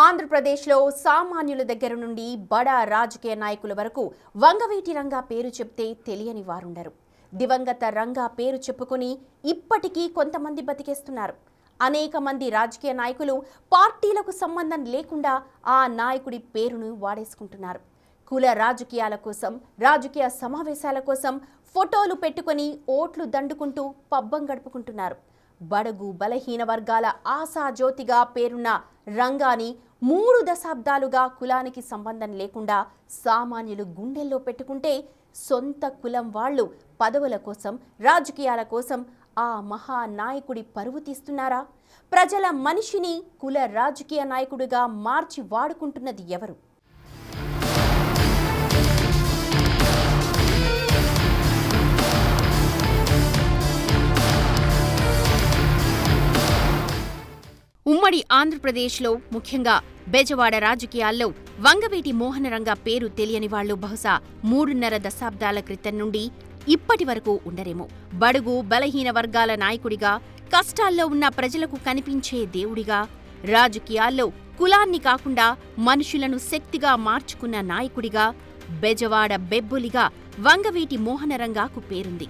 ఆంధ్రప్రదేశ్లో సామాన్యుల దగ్గర నుండి బడా రాజకీయ నాయకుల వరకు వంగవీటి రంగా పేరు చెప్తే తెలియని వారుండరు. దివంగత రంగా పేరు చెప్పుకొని ఇప్పటికీ కొంతమంది బతికేస్తున్నారు. అనేక మంది రాజకీయ నాయకులు పార్టీలకు సంబంధం లేకుండా ఆ నాయకుడి పేరును వాడేసుకుంటున్నారు. కుల రాజకీయాల కోసం, రాజకీయ సమావేశాల కోసం ఫోటోలు పెట్టుకొని ఓట్లు దండుకుంటూ పబ్బం గడుపుకుంటున్నారు. బడుగు బలహీన వర్గాల ఆశాజ్యోతిగా పేరున్న రంగాని 3 దశాబ్దాలుగా కులానికి సంబంధం లేకుండా సామాన్యులు గుండెల్లో పెట్టుకుంటే, సొంత కులం వాళ్ళు పదవుల కోసం, రాజకీయాల కోసం ఆ మహానాయకుడి పరువు తీస్తున్నారా? ప్రజల మనిషిని కుల రాజకీయ నాయకుడిగా మార్చి వాడుకుంటున్నది ఎవరు? ఉమ్మడి ఆంధ్రప్రదేశ్లో, ముఖ్యంగా బెజవాడ రాజకీయాల్లో వంగవీటి మోహనరంగా పేరు తెలియని వాళ్లు బహుశా 3.5 దశాబ్దాల క్రితం నుండి ఇప్పటి వరకు ఉండరేమో. బడుగు బలహీన వర్గాల నాయకుడిగా, కష్టాల్లో ఉన్న ప్రజలకు కనిపించే దేవుడిగా, రాజకీయాల్లో కులాన్ని కాకుండా మనుషులను శక్తిగా మార్చుకున్న నాయకుడిగా, బెజవాడ బెబ్బులిగా వంగవీటి మోహనరంగాకు పేరుంది.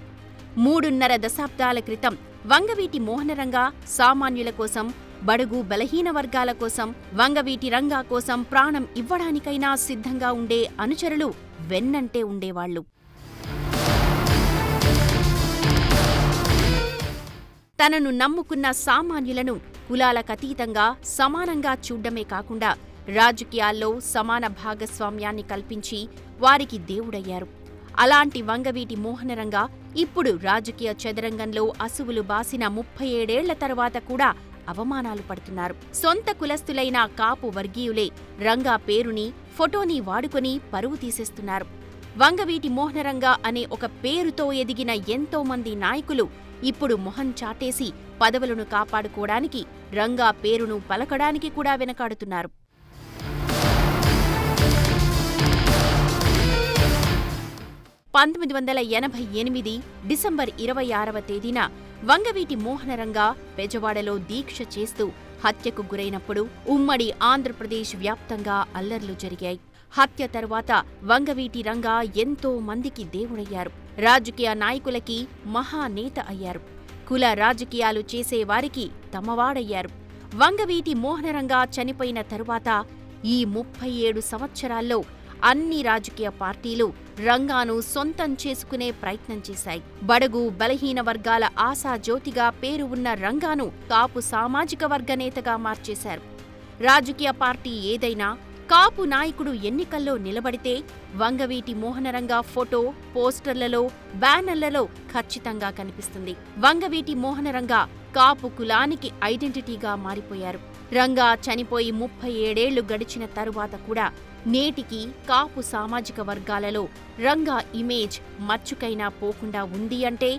3.5 దశాబ్దాల క్రితం వంగవీటి మోహనరంగా సామాన్యుల కోసం, బడుగు బలహీన వర్గాల కోసం, వంగవీటి రంగా కోసం ప్రాణం ఇవ్వడానికైనా సిద్ధంగా ఉండే అనుచరులు వెన్నంటే ఉండేవాళ్లు. తనను నమ్ముకున్న సామాన్యులను కులాలకతీతంగా సమానంగా చూడ్డమే కాకుండా రాజకీయాల్లో సమాన భాగస్వామ్యాన్ని కల్పించి వారికి దేవుడయ్యారు. అలాంటి వంగవీటి మోహనరంగా ఇప్పుడు రాజకీయ చదరంగంలో అసువులు బాసిన 37 ఏళ్ల తరువాత కూడా అవమానాలు పడుతున్నారు. సొంత కులస్తులైన కాపు వర్గీయులే రంగా పేరుని, ఫోటోని వాడుకొని పరువు తీసేస్తున్నారు. వంగవీటి మోహనరంగా అనే ఒక పేరుతో ఎదిగిన ఎంతో మంది నాయకులు ఇప్పుడు మొహం చాటేసి పదవులను కాపాడుకోవడానికి, రంగా పేరును పలకడానికి కూడా వెనకాడుతున్నారు. డిసెంబర్ 26వ తేదీన వంగవీటి మోహనరంగా బెజవాడలో దీక్ష చేస్తూ హత్యకు గురైనప్పుడు ఉమ్మడి ఆంధ్రప్రదేశ్ వ్యాప్తంగా అల్లర్లు జరిగాయి. హత్య తరువాత వంగవీటి రంగా ఎంతో మందికి దేవుడయ్యారు. రాజకీయ నాయకులకి మహానేత అయ్యారు. కుల రాజకీయాలు చేసేవారికి తమవాడయ్యారు. వంగవీటి మోహనరంగా చనిపోయిన తరువాత ఈ 37 సంవత్సరాల్లో అన్ని రాజకీయ పార్టీలు రంగాను సొంతం చేసుకునే ప్రయత్నం చేశాయి. బడుగు బలహీన వర్గాల ఆశాజ్యోతిగా పేరు ఉన్న రంగాను కాపు సామాజిక వర్గ నేతగా మార్చేశారు. రాజకీయ పార్టీ ఏదైనా కాపు నాయకుడు ఎన్నికల్లో నిలబడితే వంగవీటి మోహనరంగా ఫోటో పోస్టర్లలో, బ్యానర్లలో ఖచ్చితంగా కనిపిస్తుంది. వంగవీటి మోహనరంగా కాపు కులానికి ఐడెంటిటీగా మారిపోయారు. రంగా చనిపోయి 37 ఏళ్లు గడిచిన తరువాత కూడా నేటికి కాపు సామాజిక వర్గాలలో రంగా ఇమేజ్ మచ్చుకైనా పోకుండా ఉంది అంటే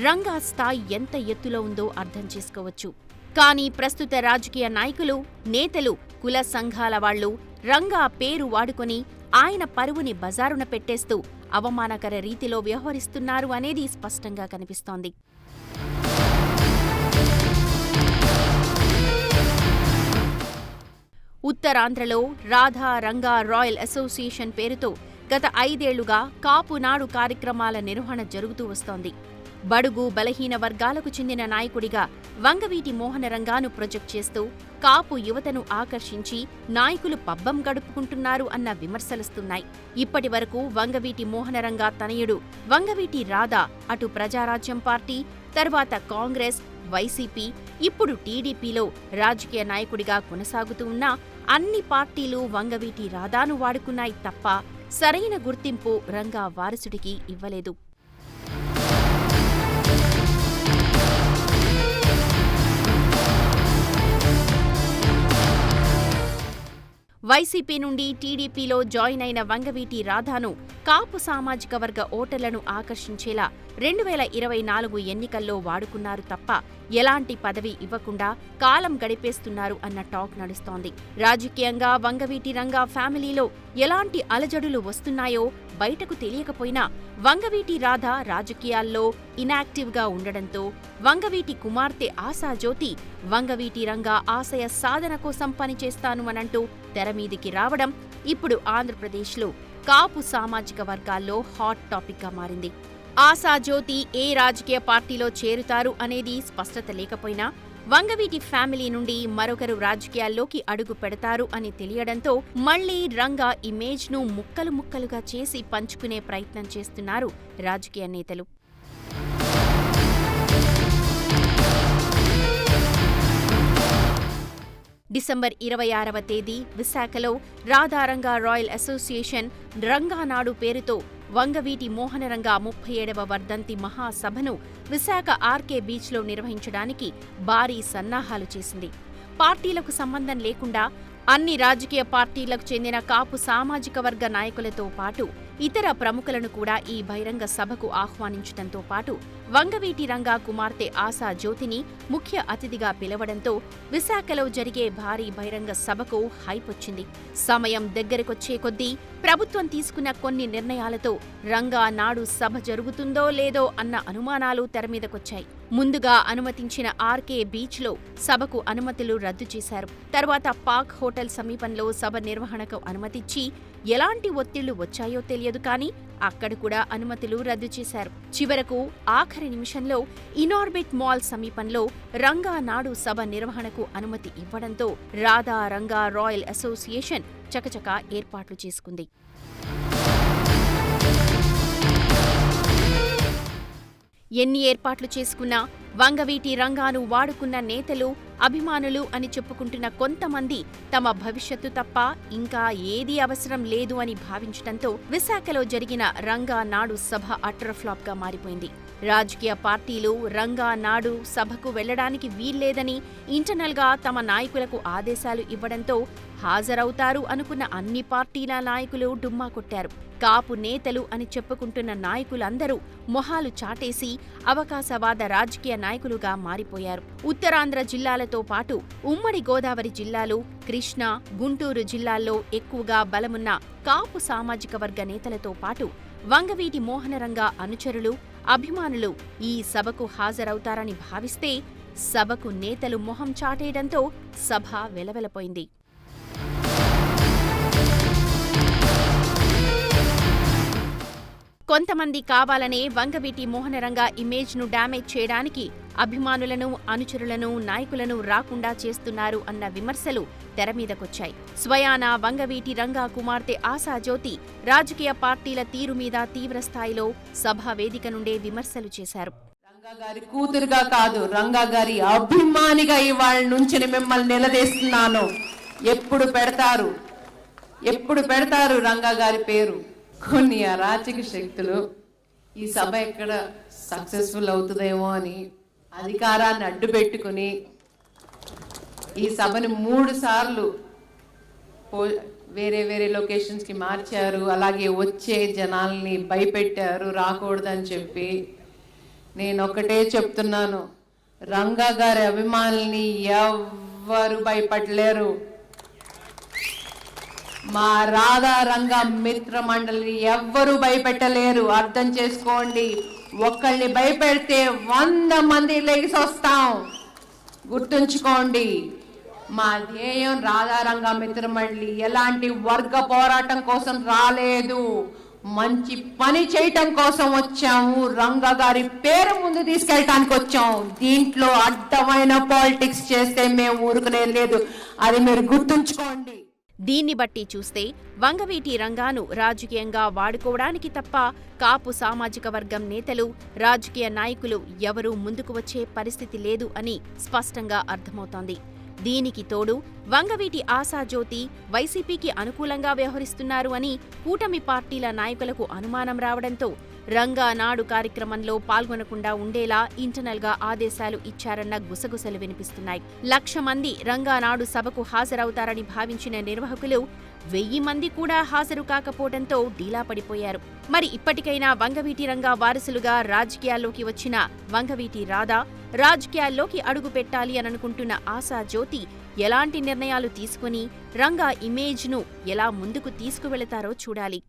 రంగా స్థాయి ఎంత ఎత్తులో ఉందో అర్థం చేసుకోవచ్చు. కానీ ప్రస్తుత రాజకీయ నాయకులు, నేతలు, కుల సంఘాల వాళ్లు రంగా పేరు వాడుకొని ఆయన పరువుని బజారున పెట్టేస్తూ అవమానకర రీతిలో వ్యవహరిస్తున్నారు అనేది స్పష్టంగా కనిపిస్తోంది. ఉత్తరాంధ్రలో రాధా రంగా రాయల్ అసోసియేషన్ పేరుతో గత 5 ఏళ్లుగా కాపు నాడు కార్యక్రమాల నిర్వహణ జరుగుతూ వస్తోంది. బడుగు బలహీన వర్గాలకు చెందిన నాయకుడిగా వంగవీటి మోహనరంగాను ప్రొజెక్ట్ చేస్తూ కాపు యువతను ఆకర్షించి నాయకులు పబ్బం గడుపుకుంటున్నారు అన్న విమర్శలుస్తున్నాయి. ఇప్పటి వరకు వంగవీటి మోహనరంగా తనయుడు వంగవీటి రాధా అటు ప్రజారాజ్యం పార్టీ, తర్వాత కాంగ్రెస్, వైసీపీ, ఇప్పుడు టీడీపీలో రాజకీయ నాయకుడిగా కొనసాగుతూ ఉన్నా అన్ని పార్టీలు వంగవీటి రాధాను వాడుకున్నాయి తప్ప సరైన గుర్తింపు రంగా వారసుడికి ఇవ్వలేదు. వైసీపీ నుండి టీడీపీలో జాయిన్ అయిన వంగవీటి రాధాను కాపు సామాజిక వర్గ ఓటర్లను ఆకర్షించేలా 2024 ఎన్నికల్లో వాడుకున్నారు తప్ప ఎలాంటి పదవి ఇవ్వకుండా కాలం గడిపేస్తున్నారు అన్న టాక్ నడుస్తోంది. రాజకీయంగా వంగవీటి రంగా ఫ్యామిలీలో ఎలాంటి అలజడులు వస్తున్నాయో బయటకు తెలియకపోయినా వంగవీటి రాధ రాజకీయాల్లో ఇనాక్టివ్గా ఉండడంతో వంగవీటి కుమార్తె ఆశాజ్యోతి వంగవీటి రంగా ఆశయ సాధన కోసం పనిచేస్తాను అనంటూ తెరమీదికి రావడం ఇప్పుడు ఆంధ్రప్రదేశ్లో కాపు సామాజిక వర్గాల్లో హాట్ టాపిక్గా మారింది. ఆశాజ్యోతి ఏ రాజకీయ పార్టీలో చేరుతారు అనేది స్పష్టత లేకపోయినా వంగవీటి ఫ్యామిలీ నుండి మరొకరు రాజకీయాల్లోకి అడుగు పెడతారు అని తెలియడంతో మళ్లీ రంగా ఇమేజ్ను ముక్కలు ముక్కలుగా చేసి పంచుకునే ప్రయత్నం చేస్తున్నారు రాజకీయ నేతలు. డిసెంబర్ 26వ తేదీ విశాఖలో రాధారంగా రాయల్ అసోసియేషన్ రంగానాడు పేరుతో వంగవీటి మోహనరంగా 37వ వర్ధంతి మహాసభను విశాఖ ఆర్కే బీచ్లో నిర్వహించడానికి భారీ సన్నాహాలు చేసింది. పార్టీలకు సంబంధం లేకుండా అన్ని రాజకీయ పార్టీలకు చెందిన కాపు సామాజిక వర్గ నాయకులతో పాటు ఇతర ప్రముఖులను కూడా ఈ బహిరంగ సభకు ఆహ్వానించడంతో పాటు వంగవీటి రంగా కుమార్తె ఆశాజ్యోతిని ముఖ్య అతిథిగా పిలవడంతో విశాఖలో జరిగే భారీ బహిరంగ సభకు హైప్ వచ్చింది. సమయం దగ్గరకొచ్చే కొద్దీ ప్రభుత్వం తీసుకున్న కొన్ని నిర్ణయాలతో రంగా నాడు సభ జరుగుతుందో లేదో అన్న అనుమానాలు తెరమీదకొచ్చాయి. ముందుగా అనుమతించిన ఆర్కే బీచ్లో సభకు అనుమతులు రద్దు చేశారు. తర్వాత పాక్ హోటల్ సమీపంలో సభ నిర్వహణకు అనుమతిచ్చి ఎలాంటి ఒత్తిళ్లు వచ్చాయో తెలియదు కానీ అక్కడ కూడా అనుమతులు రద్దు చేశారు. చివరకు ఆఖరి నిమిషంలో ఇనార్బిట్ మాల్ సమీపంలో రంగా నాడు సభ నిర్వహణకు అనుమతి ఇవ్వడంతో రాధా రంగా రాయల్ అసోసియేషన్ చకచకా ఏర్పాట్లు చేసుకుంది. ఎన్ని ఏర్పాట్లు చేసుకున్నా వంగవీటి రంగాను వాడుకున్న నేతలు, అభిమానులు అని చెప్పుకుంటున్న కొంతమంది తమ భవిష్యత్తు తప్ప ఇంకా ఏదీ అవసరం లేదు అని భావించడంతో విశాఖలో జరిగిన రంగా నాడు సభ అటర్ ఫ్లాప్ గా మారిపోయింది. రాజకీయ పార్టీలు రంగా నాడు సభకు వెళ్లడానికి వీల్లేదని ఇంటర్నల్ గా తమ నాయకులకు ఆదేశాలు ఇవ్వడంతో హాజరవుతారు అనుకున్న అన్ని పార్టీల నాయకులు డుమ్మా కొట్టారు. కాపు నేతలు అని చెప్పుకుంటున్న నాయకులందరూ మొహాలు చాటేసి అవకాశవాద రాజకీయ నాయకులుగా మారిపోయారు. ఉత్తరాంధ్ర జిల్లాలతో పాటు ఉమ్మడి గోదావరి జిల్లాలు, కృష్ణా, గుంటూరు జిల్లాల్లో ఎక్కువగా బలమున్న కాపు సామాజిక వర్గ నేతలతో పాటు వంగవీటి మోహనరంగా అనుచరులు, అభిమానులు ఈ సభకు హాజరవుతారని భావిస్తే సభకు నేతలు మొహం చాటేయడంతో సభ వెలవెలపోయింది. కొంతమంది కావాలనే వంగవీటి మోహనరంగా ఇమేజ్ను డ్యామేజ్ చేయడానికి అభిమానులను, అనుచరులను, నాయకులను రాకుండా చేస్తున్నారు అన్న విమర్శలు తెరమీదకొచ్చాయి. స్వయానా వంగవీటి రంగా కుమార్తె ఆశాజ్యోతి రాజకీయ పార్టీల తీరు మీద తీవ్రస్థాయిలో సభా వేదిక నుండే విమర్శలు చేశారు. రంగా గారి కూతురుగా కాదు, రంగా గారి అభిమానిగా ఇవాళ నుంచి మిమ్మల్ని నిలదీస్తున్నాను. ఎప్పుడు పెడతారు రంగా గారి పేరు? కొన్ని అరాచక శక్తులు ఈ సభ ఎక్కడ సక్సెస్ఫుల్ అవుతుందేమో అని అధికారాన్ని అడ్డు పెట్టుకుని ఈ సభని 3 సార్లు వేరే వేరే లొకేషన్స్కి మార్చారు. అలాగే వచ్చే జనాల్ని భయపెట్టారు రాకూడదని చెప్పి. నేను ఒకటే చెప్తున్నాను, రంగా గారి అభిమానుల్ని ఎవ్వరు భయపడలేరు. మా రాధా రంగా మిత్ర మండలిని ఎవ్వరూ భయపెట్టలేరు. అర్థం చేసుకోండి. ఒక్కళ్ళని భయపెడితే 100 మంది లేచి వస్తాం. గుర్తుంచుకోండి, మా ధ్యేయం రాధా రంగా మిత్ర మండలి ఎలాంటి వర్గ పోరాటం కోసం రాలేదు, మంచి పని చేయటం కోసం వచ్చాము. రంగా గారి పేరు ముందు తీసుకెళ్ళటానికి వచ్చాము. దీంట్లో అడ్డమైన పాలిటిక్స్ చేస్తే మేము ఊరుకునే లేదు. అది మీరు గుర్తుంచుకోండి. దీన్ని బట్టి చూస్తే వంగవీటి రంగాను రాజకీయంగా వాడుకోవడానికి తప్ప కాపు సామాజిక వర్గం నేతలు, రాజకీయ నాయకులు ఎవరూ ముందుకు వచ్చే పరిస్థితి లేదు అని స్పష్టంగా అర్థమవుతోంది. దీనికి తోడు వంగవీటి ఆశాజ్యోతి వైసీపీకి అనుకూలంగా వ్యవహరిస్తున్నారు అని కూటమి పార్టీల నాయకులకు అనుమానం రావడంతో రంగా నాడు కార్యక్రమంలో పాల్గొనకుండా ఉండేలా ఇంటర్నల్గా ఆదేశాలు ఇచ్చారన్న గుసగుసలు వినిపిస్తున్నాయి. 1,00,000 మంది రంగా నాడు సభకు హాజరవుతారని భావించిన నిర్వాహకులు 1,000 మంది కూడా హాజరు కాకపోవడంతో డీలా పడిపోయారు. మరి ఇప్పటికైనా వంగవీటి రంగా వారసులుగా రాజకీయాల్లోకి వచ్చిన వంగవీటి రాధా రాజకీయాల్లోకి అడుగు పెట్టాలి అననుకుంటున్న ఆశాజ్యోతి ఎలాంటి నిర్ణయాలు తీసుకుని రంగా ఇమేజ్ను ఎలా ముందుకు తీసుకువెళతారో చూడాలి.